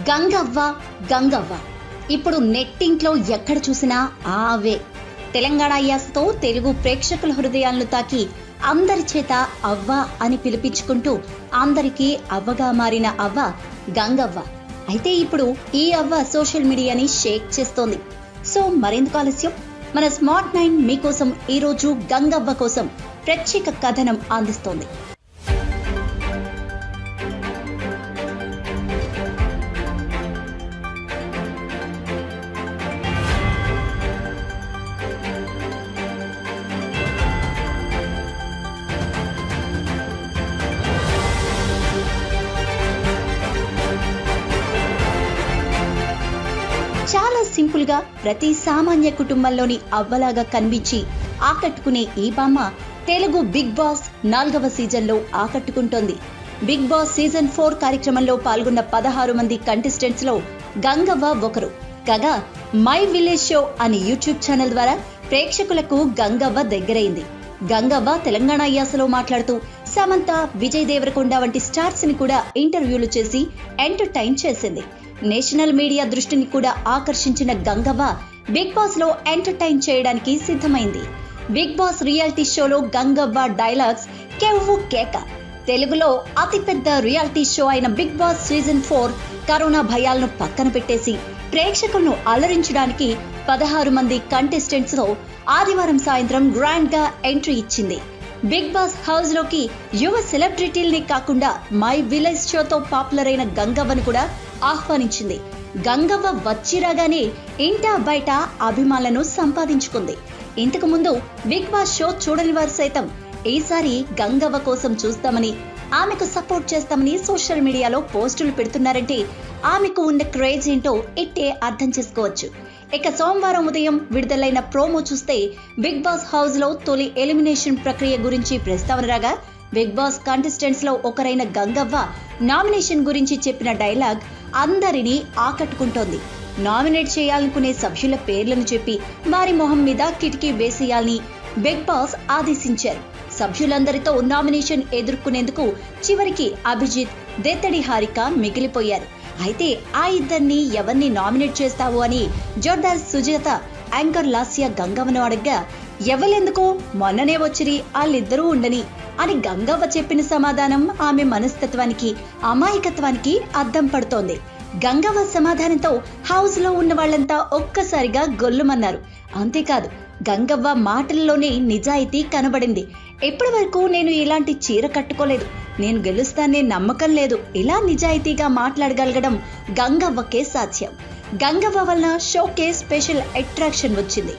గంగవ్వ గంగవ్వ ఇప్పుడు నెట్టింట్లో ఎక్కడ చూసినా ఆవే. తెలంగాణ యాసతో తెలుగు ప్రేక్షకుల హృదయాలను తాకి అందరి చేత అవ్వ అని పిలిపించుకుంటూ అందరికీ అవ్వగా మారిన అవ్వ గంగవ్వ. అయితే ఇప్పుడు ఈ అవ్వ సోషల్ మీడియాని షేక్ చేస్తోంది. సో మరెందుకు ఆలస్యం, మన స్మార్ట్ 9 మీకోసం ఈరోజు గంగవ్వ కోసం ప్రత్యేక కథనం అందిస్తోంది. చాలా సింపుల్ గా ప్రతి సామాన్య కుటుంబంలోని అవ్వలాగా కనిపించి ఆకట్టుకునే ఈ బామ్మ తెలుగు బిగ్ బాస్ 4వ సీజన్లో ఆకట్టుకుంటోంది. బిగ్ బాస్ సీజన్ 4 కార్యక్రమంలో పాల్గొన్న 16 మంది కంటెస్టెంట్స్ లో గంగవ్వ ఒకరు కాగా మై విలేజ్ షో అనే యూట్యూబ్ ఛానల్ ద్వారా ప్రేక్షకులకు గంగవ్వ దగ్గరైంది. గంగవ్వ తెలంగాణ యాసలో మాట్లాడుతూ సమంత, విజయ్ దేవరకొండ వంటి స్టార్స్ ని కూడా ఇంటర్వ్యూలు చేసి ఎంటర్టైన్ చేసింది. నేషనల్ మీడియా దృష్టిని కూడా ఆకర్షించిన గంగవ్వ బిగ్ బాస్ లో ఎంటర్టైన్ చేయడానికి సిద్ధమైంది. బిగ్ బాస్ రియాలిటీ షోలో గంగవ్వ డైలాగ్స్ కెవ్వు కేక. తెలుగులో అతిపెద్ద రియాలిటీ షో అయిన బిగ్ బాస్ సీజన్ 4 కరోనా భయాలను పక్కన పెట్టేసి ప్రేక్షకులను అలరించడానికి 16 మంది కంటెస్టెంట్స్ తో ఆదివారం సాయంత్రం గ్రాండ్ గా ఎంట్రీ ఇచ్చింది. బిగ్ బాస్ హౌస్ లోకి యువ సెలబ్రిటీల్ని కాకుండా మై విలేజ్ షోతో పాపులర్ అయిన గంగవ్వను కూడా ఆహ్వానించింది. గంగవ్వ వచ్చి రాగానే ఇంటా బయట అభిమానులను సంపాదించుకుంది. ఇంతకు ముందు బిగ్ బాస్ షో చూడని వారు సైతం ఈసారి గంగవ్వ కోసం చూస్తామని, ఆమెకు సపోర్ట్ చేస్తామని సోషల్ మీడియాలో పోస్టులు పెడుతున్నారంటే ఆమెకు ఉన్న క్రేజ్ ఏంటో ఇట్టే అర్థం చేసుకోవచ్చు. ఇక సోమవారం ఉదయం విడుదలైన ప్రోమో చూస్తే బిగ్ బాస్ హౌస్ లో తొలి ఎలిమినేషన్ ప్రక్రియ గురించి ప్రస్తావన రాగా బిగ్ బాస్ కంటెస్టెంట్స్ లో ఒకరైన గంగవ్వ నామినేషన్ గురించి చెప్పిన డైలాగ్ అందరినీ ఆకట్టుకుంటోంది. నామినేట్ చేయాలనుకునే సభ్యుల పేర్లను చెప్పి వారి మొహం మీద కిటికీ వేసేయాలని బిగ్ బాస్ ఆదేశించారు. సభ్యులందరితో నామినేషన్ ఎదుర్కొనేందుకు చివరికి అభిజిత్, దేత్తడి హారిక మిగిలిపోయారు. అయితే ఆ ఇద్దరిని ఎవరిని నామినేట్ చేస్తావు అని జోర్దార్ సుజాత యాంకర్ లాస్య గంగవ్వను అడగ్గా ఎవరెందుకు మొన్ననే వచ్చిరి వాళ్ళిద్దరూ ఉండని అని గంగవ్వ చెప్పిన సమాధానం ఆమె మనస్తత్వానికి, అమాయకత్వానికి అద్దం పడుతోంది. గంగవ్వ సమాధానంతో హౌస్ లో ఉన్న వాళ్ళంతా ఒక్కసారిగా గొల్లుమన్నారు. అంతేకాదు గంగవ్వ మాటల్లోనే నిజాయితీ కనబడింది. ఇప్పటి వరకు నేను ఇలాంటి చీర కట్టుకోలేదు, నేను గెలుస్తానే నమ్మకం లేదు, ఇలా నిజాయితీగా మాట్లాడగలగడం గంగవ్వకే సాధ్యం. గంగవ్వ వలన షోకే స్పెషల్ అట్రాక్షన్ వచ్చింది.